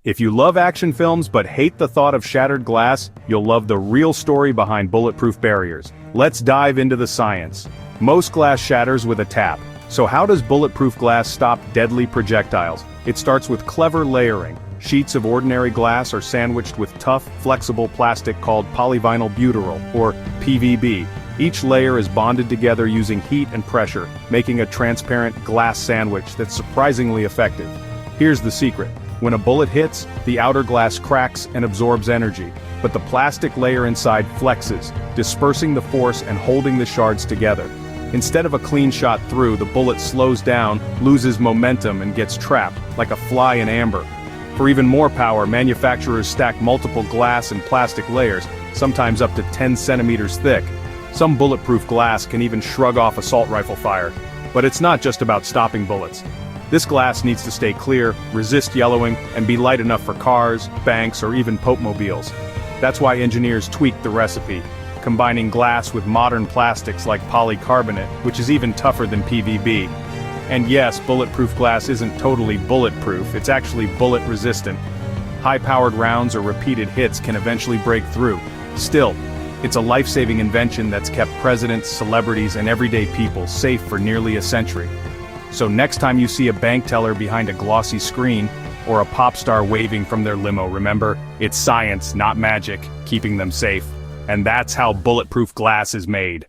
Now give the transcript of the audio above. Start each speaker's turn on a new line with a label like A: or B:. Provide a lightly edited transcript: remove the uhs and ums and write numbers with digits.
A: If you love action films but hate the thought of shattered glass, you'll love the real story behind bulletproof barriers. Let's dive into the science. Most glass shatters with a tap. So how does bulletproof glass stop deadly projectiles? It starts with clever layering. Sheets of ordinary glass are sandwiched with tough, flexible plastic called polyvinyl butyryl, or PVB. Each layer is bonded together using heat and pressure, making a transparent glass sandwich that's surprisingly effective. Here's the secret. When a bullet hits, the outer glass cracks and absorbs energy, but the plastic layer inside flexes, dispersing the force and holding the shards together. Instead of a clean shot through, the bullet slows down, loses momentum, and gets trapped, like a fly in amber. For even more power, manufacturers stack multiple glass and plastic layers, sometimes up to 10 centimeters thick. Some bulletproof glass can even shrug off assault rifle fire. But it's not just about stopping bullets. This glass needs to stay clear, resist yellowing, and be light enough for cars, banks, or even Pope-mobiles. That's why engineers tweaked the recipe, combining glass with modern plastics like polycarbonate, which is even tougher than PVB. And yes, bulletproof glass isn't totally bulletproof, it's actually bullet-resistant. High-powered rounds or repeated hits can eventually break through. Still, it's a life-saving invention that's kept presidents, celebrities, and everyday people safe for nearly a century. So next time you see a bank teller behind a glossy screen, or a pop star waving from their limo, remember, it's science, not magic, keeping them safe. And that's how bulletproof glass is made.